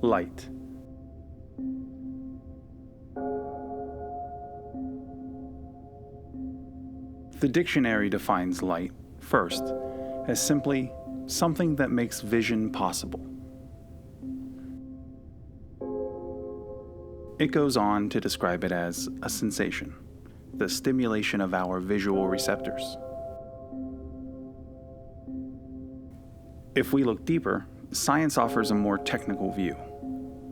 Light. The dictionary defines light, first, as simply something that makes vision possible. It goes on to describe it as a sensation, the stimulation of our visual receptors. If we look deeper, science offers a more technical view,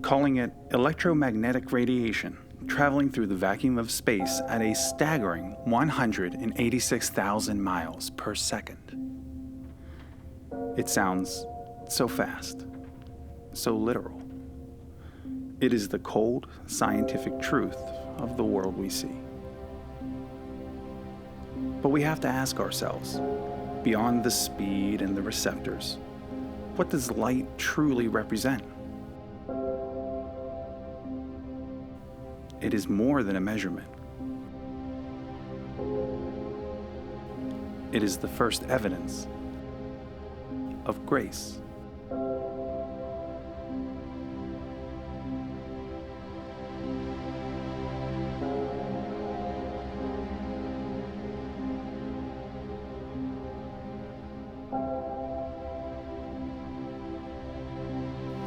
calling it electromagnetic radiation traveling through the vacuum of space at a staggering 186,000 miles per second. It sounds so fast, so literal. It is the cold, scientific truth of the world we see. But we have to ask ourselves, beyond the speed and the receptors, what does light truly represent? It is more than a measurement. It is the first evidence of grace.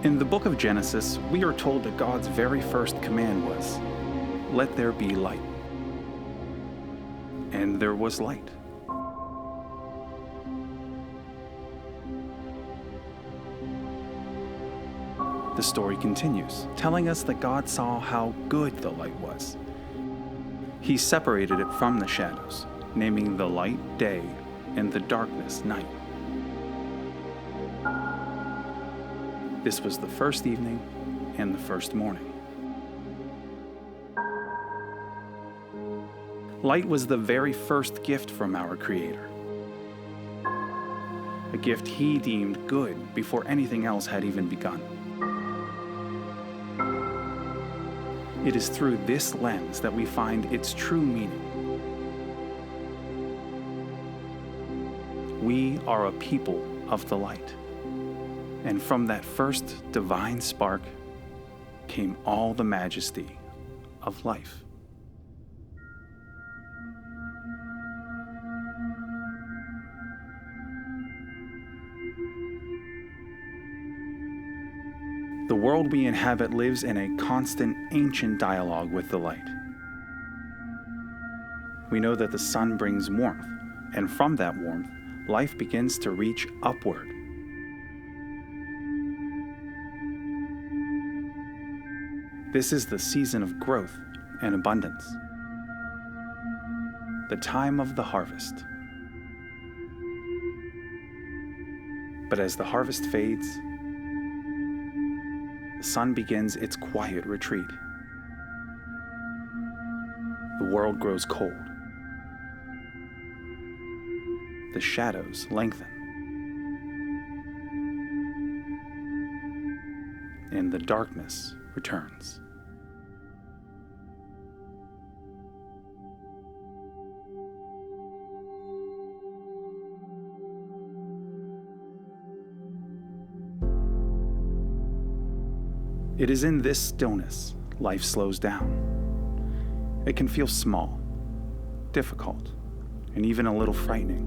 In the book of Genesis, we are told that God's very first command was, "Let there be light." And there was light. The story continues, telling us that God saw how good the light was. He separated it from the shadows, naming the light day and the darkness night. This was the first evening and the first morning. Light was the very first gift from our Creator. A gift He deemed good before anything else had even begun. It is through this lens that we find its true meaning. We are a people of the light. And from that first divine spark came all the majesty of life. The world we inhabit lives in a constant, ancient dialogue with the light. We know that the sun brings warmth, and from that warmth, life begins to reach upward. This is the season of growth and abundance, the time of the harvest. But as the harvest fades, the sun begins its quiet retreat. The world grows cold. The shadows lengthen. And the darkness returns. It is in this stillness life slows down. It can feel small, difficult, and even a little frightening.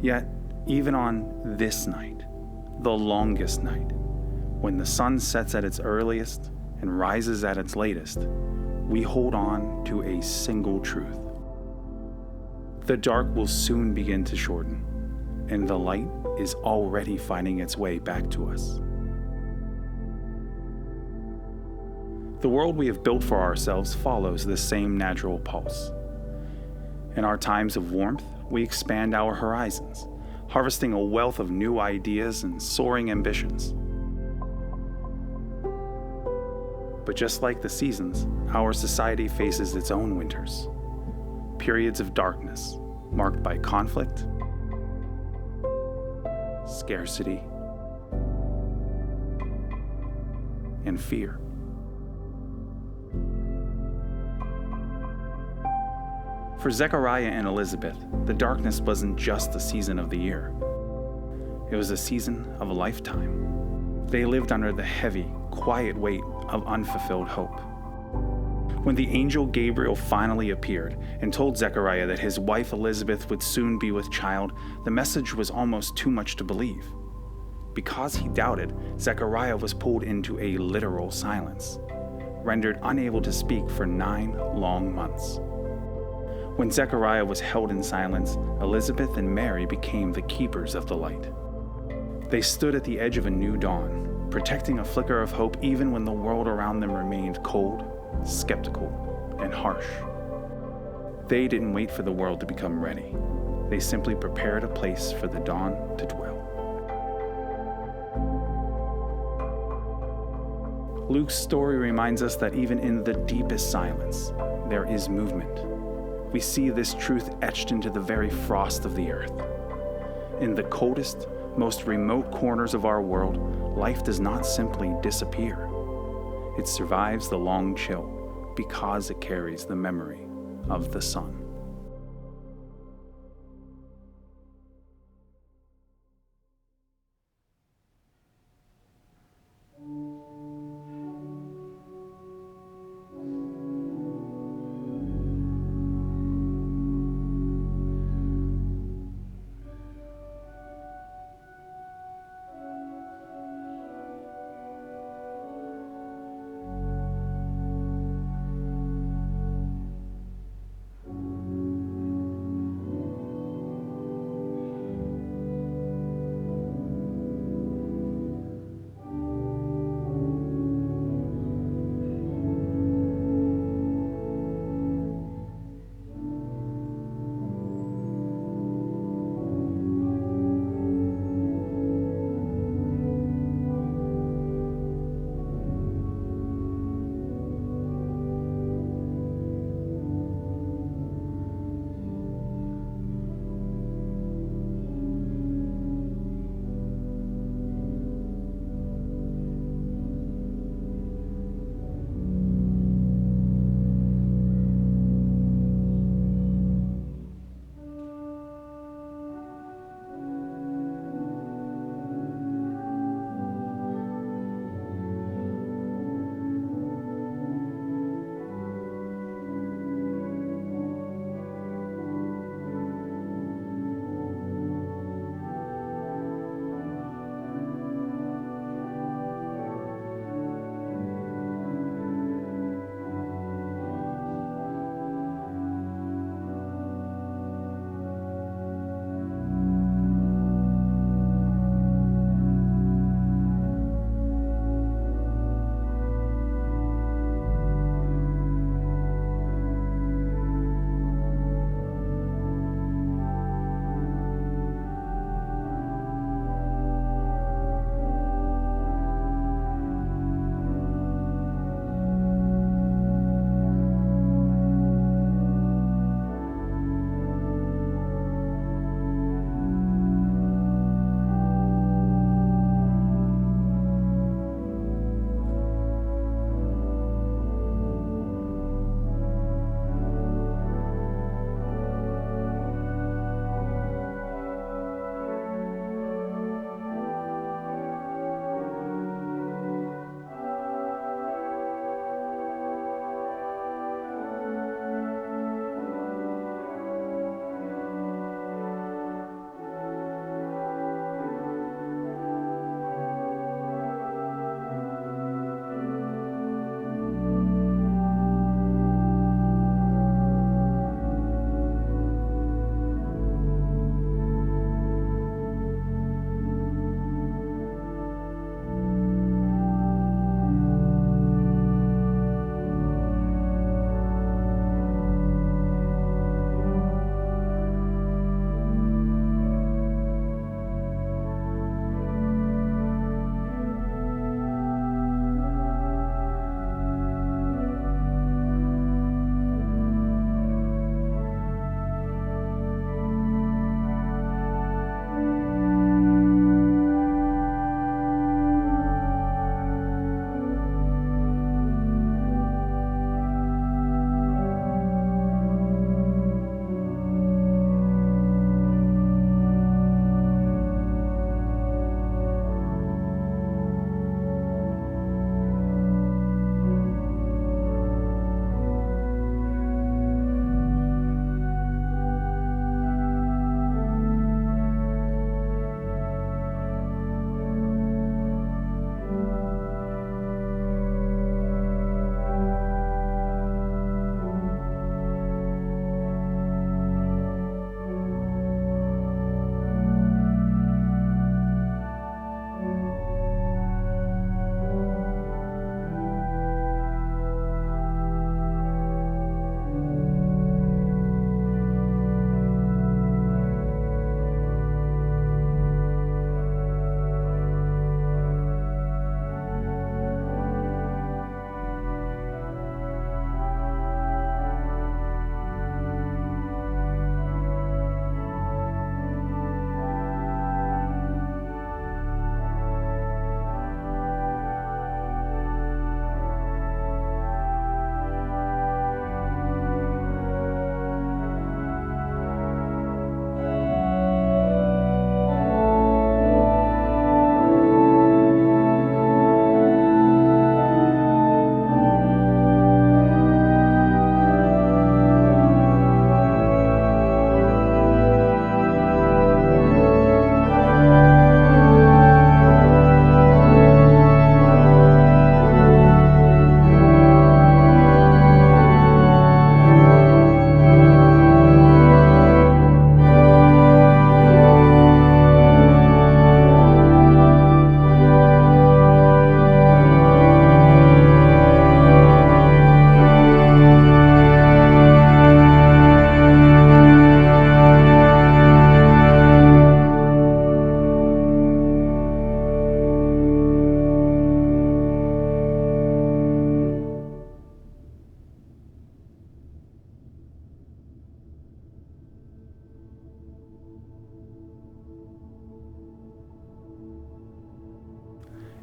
Yet, even on this night, the longest night, when the sun sets at its earliest and rises at its latest, we hold on to a single truth. The dark will soon begin to shorten, and the light is already finding its way back to us. The world we have built for ourselves follows this same natural pulse. In our times of warmth, we expand our horizons, harvesting a wealth of new ideas and soaring ambitions. But just like the seasons, our society faces its own winters, periods of darkness marked by conflict, scarcity, and fear. For Zechariah and Elizabeth, the darkness wasn't just the season of the year. It was a season of a lifetime. They lived under the heavy, quiet weight of unfulfilled hope. When the angel Gabriel finally appeared and told Zechariah that his wife Elizabeth would soon be with child, the message was almost too much to believe. Because he doubted, Zechariah was pulled into a literal silence, rendered unable to speak for 9 long months. When Zechariah was held in silence, Elizabeth and Mary became the keepers of the light. They stood at the edge of a new dawn, protecting a flicker of hope even when the world around them remained cold, skeptical, and harsh. They didn't wait for the world to become ready. They simply prepared a place for the dawn to dwell. Luke's story reminds us that even in the deepest silence, there is movement. We see this truth etched into the very frost of the earth. In the coldest, most remote corners of our world, life does not simply disappear. It survives the long chill because it carries the memory of the sun.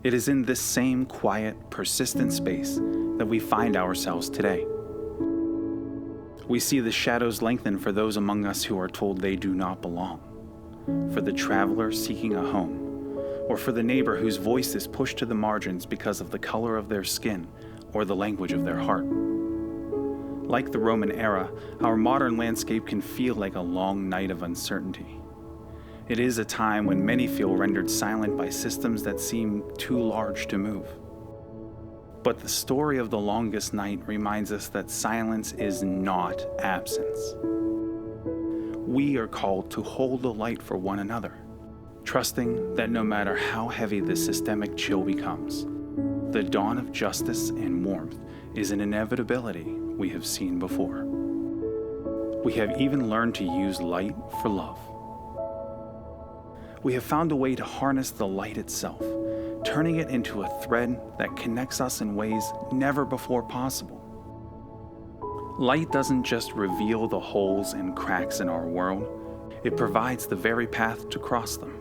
It is in this same quiet, persistent space that we find ourselves today. We see the shadows lengthen for those among us who are told they do not belong, for the traveler seeking a home, or for the neighbor whose voice is pushed to the margins because of the color of their skin or the language of their heart. Like the Roman era, our modern landscape can feel like a long night of uncertainty. It is a time when many feel rendered silent by systems that seem too large to move. But the story of the longest night reminds us that silence is not absence. We are called to hold the light for one another, trusting that no matter how heavy the systemic chill becomes, the dawn of justice and warmth is an inevitability we have seen before. We have even learned to use light for love. We have found a way to harness the light itself, turning it into a thread that connects us in ways never before possible. Light doesn't just reveal the holes and cracks in our world, it provides the very path to cross them.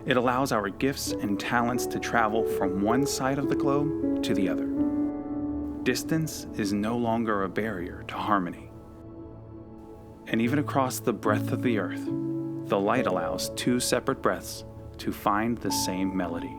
It allows our gifts and talents to travel from one side of the globe to the other. Distance is no longer a barrier to harmony. And even across the breadth of the earth, the light allows two separate breaths to find the same melody.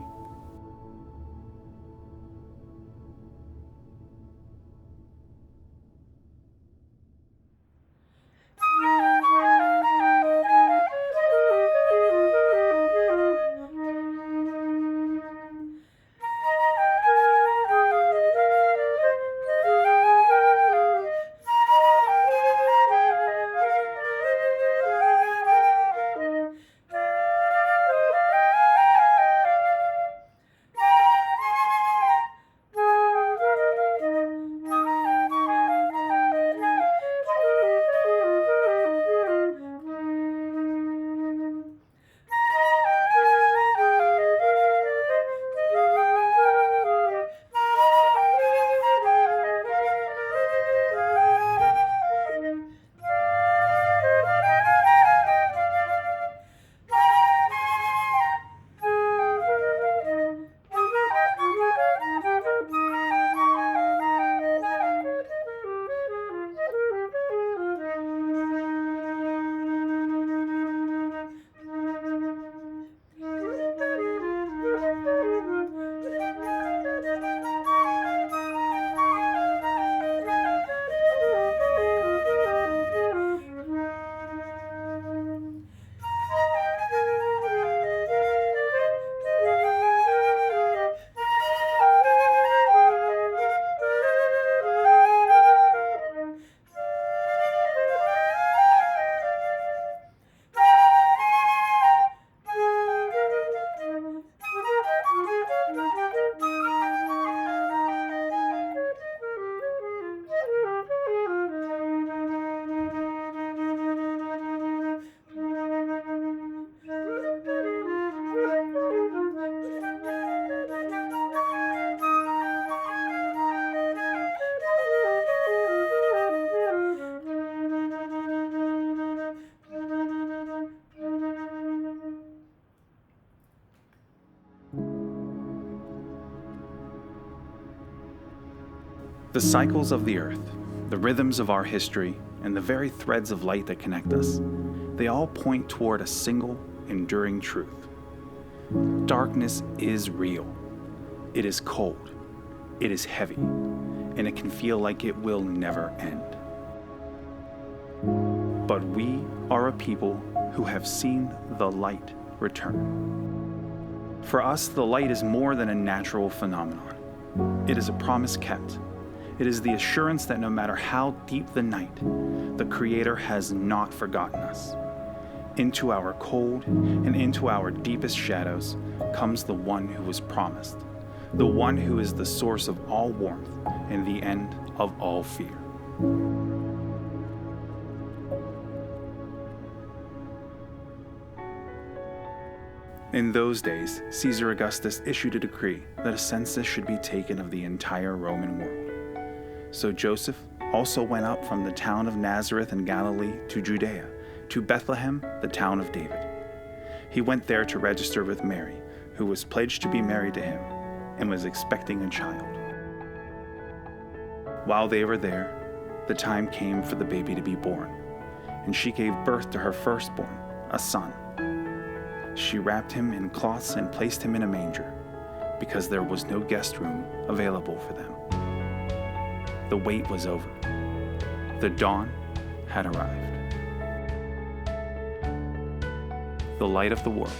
The cycles of the earth, the rhythms of our history, and the very threads of light that connect us, they all point toward a single, enduring truth. Darkness is real. It is cold. It is heavy, and it can feel like it will never end. But we are a people who have seen the light return. For us, the light is more than a natural phenomenon. It is a promise kept. It is the assurance that no matter how deep the night, the Creator has not forgotten us. Into our cold and into our deepest shadows comes the one who was promised, the one who is the source of all warmth and the end of all fear. In those days, Caesar Augustus issued a decree that a census should be taken of the entire Roman world. So Joseph also went up from the town of Nazareth in Galilee to Judea, to Bethlehem, the town of David. He went there to register with Mary, who was pledged to be married to him and was expecting a child. While they were there, the time came for the baby to be born, and she gave birth to her firstborn, a son. She wrapped him in cloths and placed him in a manger, because there was no guest room available for them. The wait was over. The dawn had arrived. The light of the world